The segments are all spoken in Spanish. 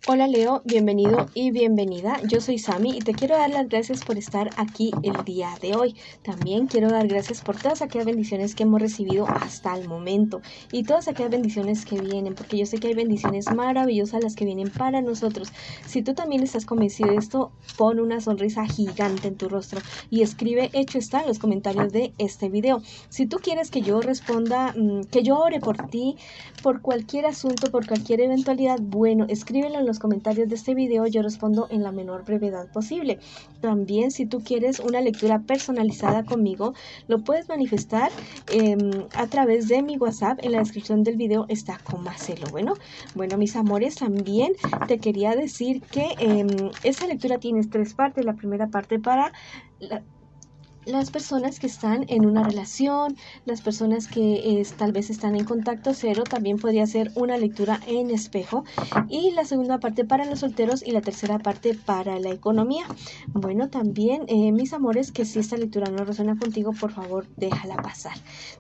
Hola Leo, bienvenido y bienvenida. Yo soy Sami y te quiero dar las gracias por estar aquí el día de hoy. También quiero dar gracias por todas aquellas bendiciones que hemos recibido hasta el momento y todas aquellas bendiciones que vienen, porque yo sé que hay bendiciones maravillosas las que vienen para nosotros. Si tú también estás convencido de esto, pon una sonrisa gigante en tu rostro y escribe "hecho está" en los comentarios de este video. Si tú quieres que yo responda, que yo ore por ti, por cualquier asunto, por cualquier eventualidad, bueno, escríbelo en los comentarios de este video, yo respondo en la menor brevedad posible. También, si tú quieres una lectura personalizada conmigo, lo puedes manifestar a través de mi WhatsApp. En la descripción del video está cómo hacerlo. Bueno, mis amores, también te quería decir que esta lectura tiene tres partes. La primera parte para las personas que están en una relación, las personas que tal vez están en contacto cero, también podría ser una lectura en espejo, y la segunda parte para los solteros y la tercera parte para la economía. Bueno, también mis amores, que si esta lectura no resuena contigo, por favor déjala pasar.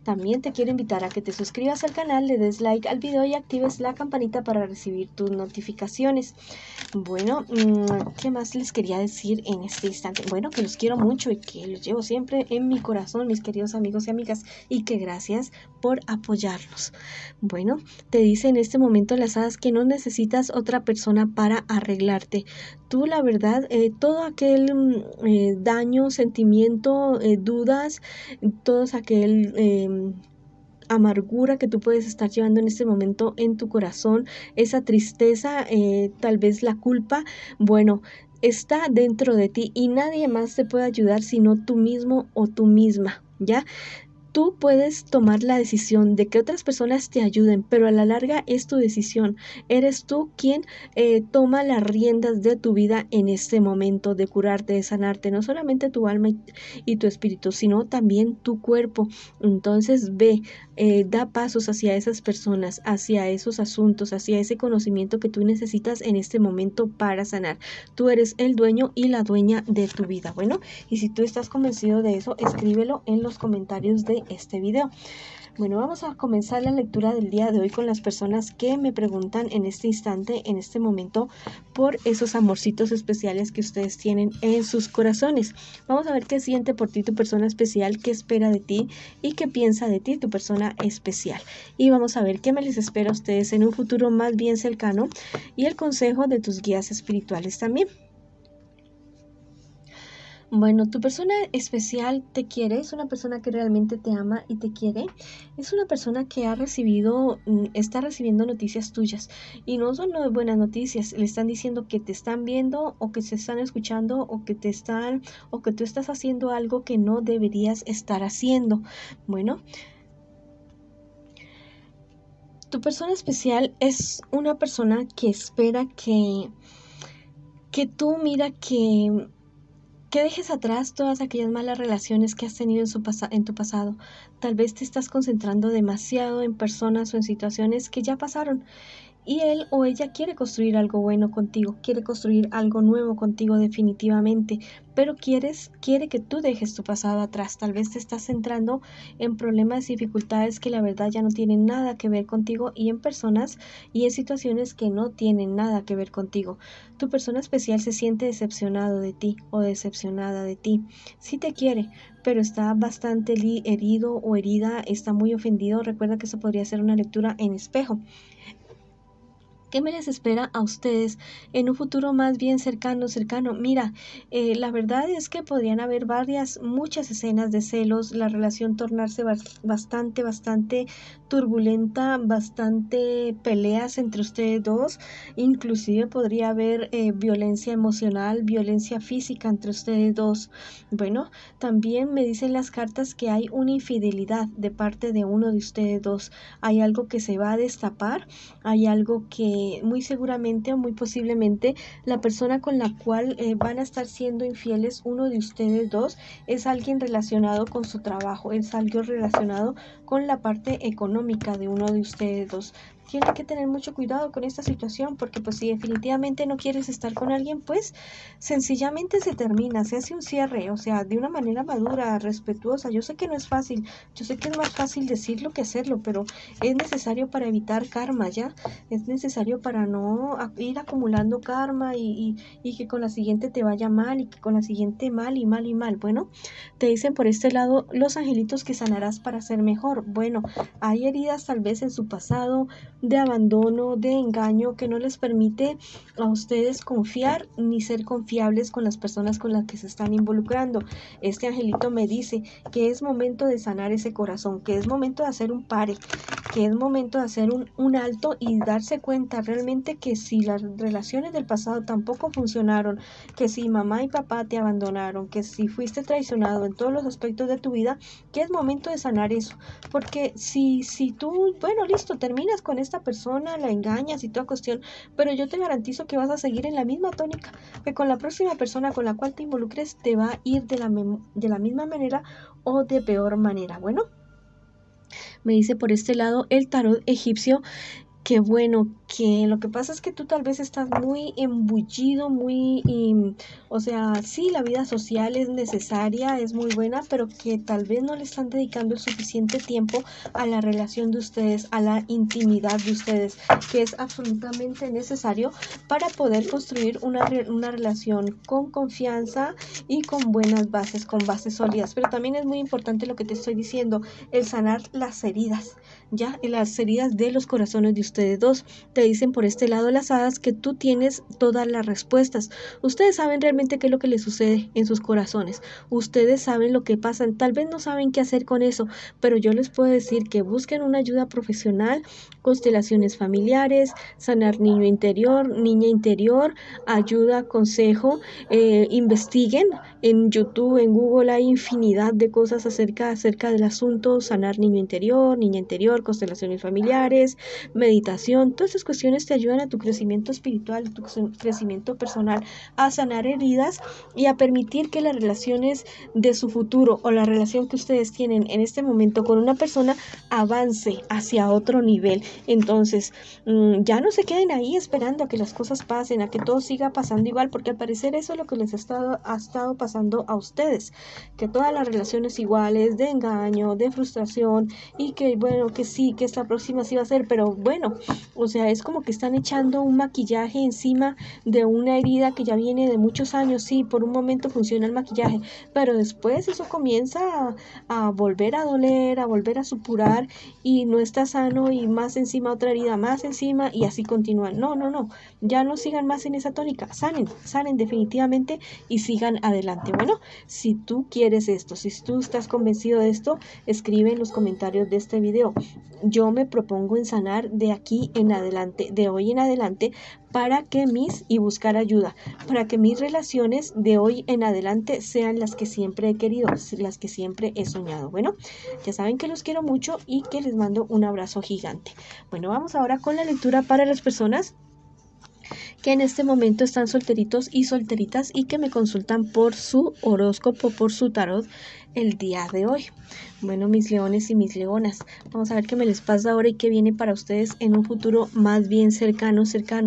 También te quiero invitar a que te suscribas al canal, le des like al video y actives la campanita para recibir tus notificaciones. Bueno, ¿qué más les quería decir en este instante? Bueno, que los quiero mucho y que los llevo siempre en mi corazón, mis queridos amigos y amigas, y que gracias por apoyarlos. Bueno, te dice en este momento las hadas que no necesitas otra persona para arreglarte. Tú, la verdad, todo aquel daño, sentimiento, dudas, todos aquel amargura que tú puedes estar llevando en este momento en tu corazón, esa tristeza, tal vez la culpa, bueno, está dentro de ti y nadie más te puede ayudar sino tú mismo o tú misma, ¿ya? Tú puedes tomar la decisión de que otras personas te ayuden, pero a la larga es tu decisión. Eres tú quien toma las riendas de tu vida en este momento, de curarte, de sanarte, no solamente tu alma y tu espíritu, sino también tu cuerpo. Entonces ve, da pasos hacia esas personas, hacia esos asuntos, hacia ese conocimiento que tú necesitas en este momento para sanar. Tú eres el dueño y la dueña de tu vida. Bueno, y si tú estás convencido de eso, escríbelo en los comentarios de este video. Bueno, vamos a comenzar la lectura del día de hoy con las personas que me preguntan en este instante, en este momento, por esos amorcitos especiales que ustedes tienen en sus corazones. Vamos a ver qué siente por ti tu persona especial, qué espera de ti y qué piensa de ti tu persona especial. Y vamos a ver qué me les espera a ustedes en un futuro más bien cercano y el consejo de tus guías espirituales también. Bueno, tu persona especial te quiere, es una persona que realmente te ama y te quiere. Es una persona que ha recibido, está recibiendo noticias tuyas y no son buenas noticias. Le están diciendo que te están viendo o que se están escuchando o que o que tú estás haciendo algo que no deberías estar haciendo. Bueno, tu persona especial es una persona que espera que tú mira que dejes atrás todas aquellas malas relaciones que has tenido en tu pasado. Tal vez te estás concentrando demasiado en personas o en situaciones que ya pasaron. Y él o ella quiere construir algo bueno contigo, quiere construir algo nuevo contigo definitivamente, pero quiere que tú dejes tu pasado atrás. Tal vez te estás centrando en problemas y dificultades que la verdad ya no tienen nada que ver contigo y en personas y en situaciones que no tienen nada que ver contigo. Tu persona especial se siente decepcionado de ti o decepcionada de ti. Sí te quiere, pero está bastante herido o herida, está muy ofendido. Recuerda que eso podría ser una lectura en espejo. ¿Qué me les espera a ustedes en un futuro más bien cercano? Mira, la verdad es que podrían haber muchas escenas de celos, la relación tornarse bastante turbulenta, bastante peleas entre ustedes dos, inclusive podría haber violencia emocional, violencia física entre ustedes dos. Bueno, también me dicen las cartas que hay una infidelidad de parte de uno de ustedes dos. Hay algo que se va a destapar, hay algo que muy seguramente o muy posiblemente la persona con la cual van a estar siendo infieles uno de ustedes dos es alguien relacionado con su trabajo, es algo relacionado con la parte económica de uno de ustedes dos. tiene que tener mucho cuidado con esta situación, porque pues si definitivamente no quieres estar con alguien, pues sencillamente se termina, se hace un cierre, o sea, de una manera madura, respetuosa. Yo sé que no es fácil, yo sé que es más fácil decirlo que hacerlo, pero es necesario para evitar karma, ¿ya? Es necesario para no ir acumulando karma y que con la siguiente te vaya mal y que con la siguiente mal y mal y mal. Bueno, te dicen por este lado los angelitos que sanarás para ser mejor. Bueno, hay heridas tal vez en su pasado de abandono, de engaño, que no les permite a ustedes confiar ni ser confiables con las personas con las que se están involucrando. Este angelito me dice que es momento de sanar ese corazón, que es momento de hacer un pare, que es momento de hacer un alto y darse cuenta realmente que si las relaciones del pasado tampoco funcionaron, que si mamá y papá te abandonaron, que si fuiste traicionado en todos los aspectos de tu vida, que es momento de sanar eso. Porque si tú, bueno, listo, terminas con esta persona, la engañas y toda cuestión, pero yo te garantizo que vas a seguir en la misma tónica, que con la próxima persona con la cual te involucres te va a ir de la misma manera o de peor manera. Bueno, me dice por este lado el tarot egipcio que bueno, que lo que pasa es que tú tal vez estás muy embullido, o sea, sí, la vida social es necesaria, es muy buena, pero que tal vez no le están dedicando el suficiente tiempo a la relación de ustedes, a la intimidad de ustedes, que es absolutamente necesario para poder construir una relación con confianza y con buenas bases, con bases sólidas. Pero también es muy importante lo que te estoy diciendo, el sanar las heridas, ya, las heridas de los corazones de ustedes dos. Te dicen por este lado las hadas que tú tienes todas las respuestas. Ustedes saben realmente qué es lo que les sucede en sus corazones. Ustedes saben lo que pasan. Tal vez no saben qué hacer con eso, pero yo les puedo decir que busquen una ayuda profesional, constelaciones familiares, sanar niño interior, niña interior, ayuda, consejo, investiguen en YouTube, en Google hay infinidad de cosas acerca del asunto, sanar niño interior, niña interior, constelaciones familiares, meditación. Todas estas cuestiones te ayudan a tu crecimiento espiritual, a tu crecimiento personal, a sanar heridas y a permitir que las relaciones de su futuro o la relación que ustedes tienen en este momento con una persona avance hacia otro nivel. Entonces, ya no se queden ahí esperando a que las cosas pasen, a que todo siga pasando igual, porque al parecer eso es lo que les ha estado pasando a ustedes, que todas las relaciones iguales, de engaño, de frustración, y que bueno, que sí, que esta próxima sí va a ser, pero bueno, o sea, es como que están echando un maquillaje encima de una herida que ya viene de muchos años. Sí, por un momento funciona el maquillaje, pero después eso comienza a volver a doler, a volver a supurar y no está sano y más encima otra herida, más encima y así continúan. No, no, no, ya no sigan más en esa tónica, sanen definitivamente y sigan adelante. Bueno, si tú quieres esto, si tú estás convencido de esto, escribe en los comentarios de este video. Yo me propongo en sanar de aquí en adelante, de hoy en adelante, para que buscar ayuda, para que mis relaciones de hoy en adelante sean las que siempre he querido, las que siempre he soñado. Bueno, ya saben que los quiero mucho y que les mando un abrazo gigante. Bueno, vamos ahora con la lectura para las personas que en este momento están solteritos y solteritas y que me consultan por su horóscopo, por su tarot el día de hoy. Bueno, mis leones y mis leonas, vamos a ver qué me les pasa ahora y qué viene para ustedes en un futuro más bien cercano.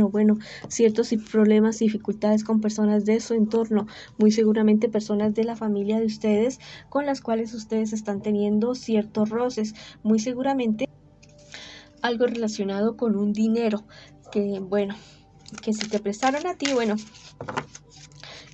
Bueno, ciertos problemas y dificultades con personas de su entorno, muy seguramente personas de la familia de ustedes con las cuales ustedes están teniendo ciertos roces, muy seguramente algo relacionado con un dinero, que bueno, que si te prestaron a ti, bueno,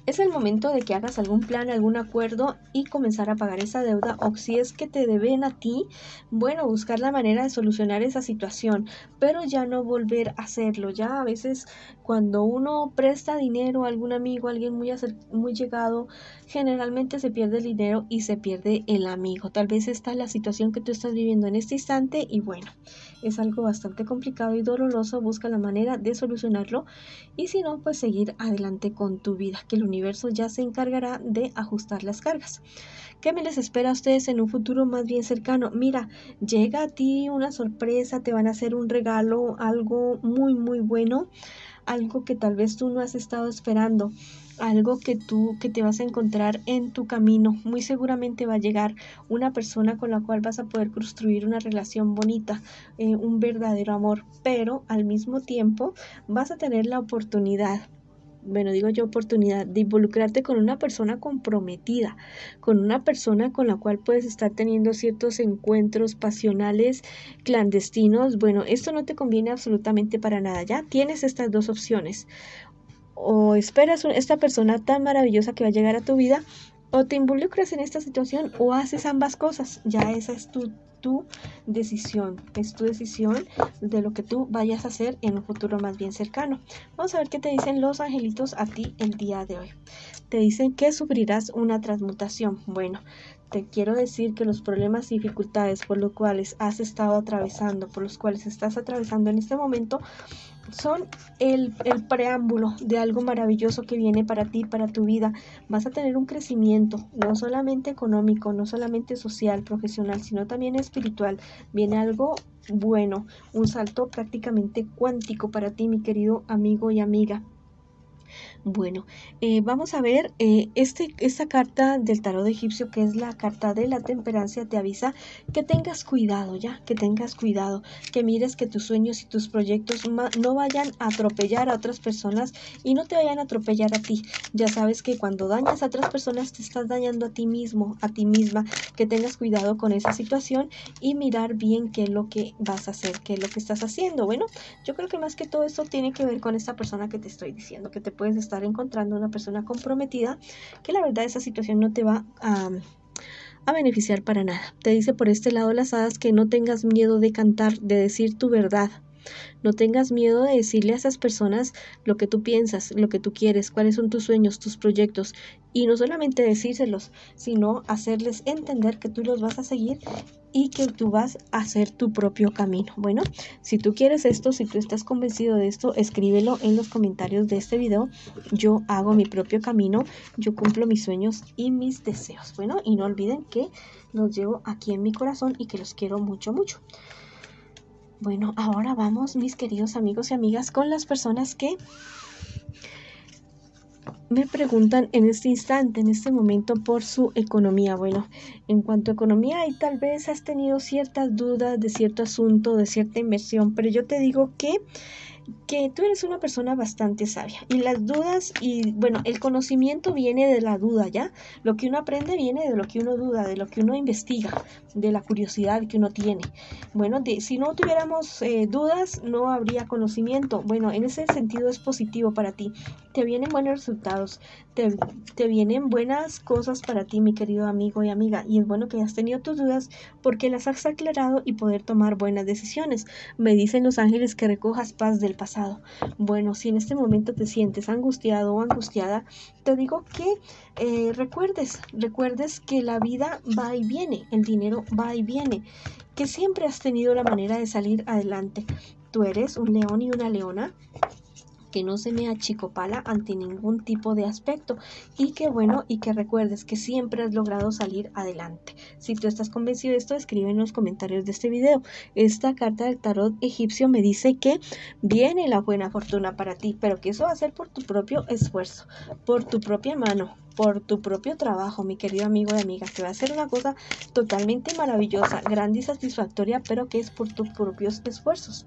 es el momento de que hagas algún plan, algún acuerdo y comenzar a pagar esa deuda, o si es que te deben a ti, bueno, buscar la manera de solucionar esa situación, pero ya no volver a hacerlo. Ya a veces cuando uno presta dinero a algún amigo, a alguien muy llegado, generalmente se pierde el dinero y se pierde el amigo. Tal vez esta es la situación que tú estás viviendo en este instante y bueno, es algo bastante complicado y doloroso. Busca la manera de solucionarlo y si no, pues seguir adelante con tu vida, que el universo ya se encargará de ajustar las cargas. ¿Qué me les espera a ustedes en un futuro más bien cercano? Mira, llega a ti una sorpresa, te van a hacer un regalo, algo muy muy bueno, algo que tal vez tú no has estado esperando, algo que te vas a encontrar en tu camino. Muy seguramente va a llegar una persona con la cual vas a poder construir una relación bonita, un verdadero amor, pero al mismo tiempo vas a tener la oportunidad, bueno, digo yo oportunidad de involucrarte con una persona comprometida, con una persona con la cual puedes estar teniendo ciertos encuentros pasionales clandestinos. Bueno, esto no te conviene absolutamente para nada. Ya tienes estas dos opciones: o esperas esta persona tan maravillosa que va a llegar a tu vida, o te involucras en esta situación, o haces ambas cosas. Ya esa es tu decisión, es tu decisión de lo que tú vayas a hacer en un futuro más bien cercano. Vamos a ver qué te dicen los angelitos a ti el día de hoy. Te dicen que sufrirás una transmutación. Bueno, te quiero decir que los problemas y dificultades por los cuales has estado atravesando, por los cuales estás atravesando en este momento, son el preámbulo de algo maravilloso que viene para ti, para tu vida. Vas a tener un crecimiento, no solamente económico, no solamente social, profesional, sino también espiritual. Viene algo bueno, un salto prácticamente cuántico para ti, mi querido amigo y amiga. Bueno, vamos a ver, esta carta del tarot egipcio, que es la carta de la temperancia, te avisa que tengas cuidado, ya, que tengas cuidado, que mires que tus sueños y tus proyectos no vayan a atropellar a otras personas y no te vayan a atropellar a ti. Ya sabes que cuando dañas a otras personas te estás dañando a ti mismo, a ti misma, que tengas cuidado con esa situación y mirar bien qué es lo que vas a hacer, qué es lo que estás haciendo. Bueno, yo creo que más que todo esto tiene que ver con esta persona que te estoy diciendo, que te puedes estar encontrando una persona comprometida, que la verdad esa situación no te va a beneficiar para nada. Te dice por este lado las hadas que no tengas miedo de cantar, de decir tu verdad. No tengas miedo de decirle a esas personas lo que tú piensas, lo que tú quieres, cuáles son tus sueños, tus proyectos. Y no solamente decírselos, sino hacerles entender que tú los vas a seguir y que tú vas a hacer tu propio camino. Bueno, si tú quieres esto, si tú estás convencido de esto, escríbelo en los comentarios de este video. Yo hago mi propio camino, yo cumplo mis sueños y mis deseos. Bueno, y no olviden que los llevo aquí en mi corazón y que los quiero mucho, mucho. Bueno, ahora vamos, mis queridos amigos y amigas, con las personas que me preguntan en este instante, en este momento, por su economía. Bueno, en cuanto a economía, y tal vez has tenido ciertas dudas de cierto asunto, de cierta inversión, pero yo te digo que tú eres una persona bastante sabia y las dudas y bueno, el conocimiento viene de la duda, ¿ya? Lo que uno aprende viene de lo que uno duda, de lo que uno investiga, de la curiosidad que uno tiene. Bueno, si no tuviéramos dudas, no habría conocimiento. Bueno, en ese sentido es positivo para ti. Te vienen buenos resultados, te vienen buenas cosas para ti, mi querido amigo y amiga, y es bueno que hayas tenido tus dudas porque las has aclarado y poder tomar buenas decisiones. Me dicen los ángeles que recojas paz del pasado. Bueno, si en este momento te sientes angustiado o angustiada, te digo que recuerdes que la vida va y viene, el dinero va y viene, que siempre has tenido la manera de salir adelante. Tú eres un león y una leona que no se me achicopala ante ningún tipo de aspecto y que bueno, y que recuerdes que siempre has logrado salir adelante. Si tú estás convencido de esto, escribe en los comentarios de este video. Esta carta del tarot egipcio me dice que viene la buena fortuna para ti, pero que eso va a ser por tu propio esfuerzo, por tu propia mano, por tu propio trabajo, mi querido amigo y amiga, que va a ser una cosa totalmente maravillosa, grande y satisfactoria, pero que es por tus propios esfuerzos.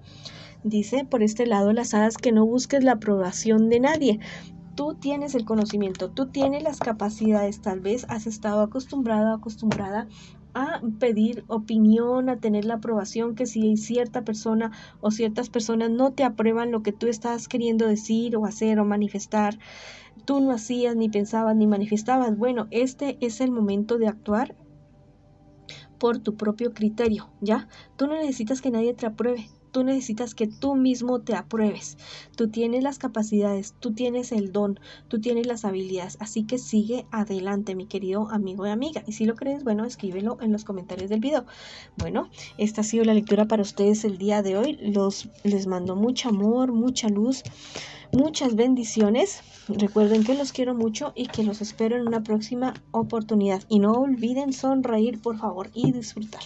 Dice por este lado las hadas que no busques la aprobación de nadie. Tú tienes el conocimiento, tú tienes las capacidades, tal vez has estado acostumbrada a pedir opinión, a tener la aprobación, que si cierta persona o ciertas personas no te aprueban lo que tú estás queriendo decir o hacer o manifestar, tú no hacías, ni pensabas, ni manifestabas. Bueno, este es el momento de actuar por tu propio criterio, ¿ya? Tú no necesitas que nadie te apruebe. Tú necesitas que tú mismo te apruebes. Tú tienes las capacidades, tú tienes el don, tú tienes las habilidades. Así que sigue adelante, mi querido amigo y amiga. Y si lo crees, bueno, escríbelo en los comentarios del video. Bueno, esta ha sido la lectura para ustedes el día de hoy. Les mando mucho amor, mucha luz, muchas bendiciones. Recuerden que los quiero mucho y que los espero en una próxima oportunidad. Y no olviden sonreír, por favor, y disfrutar.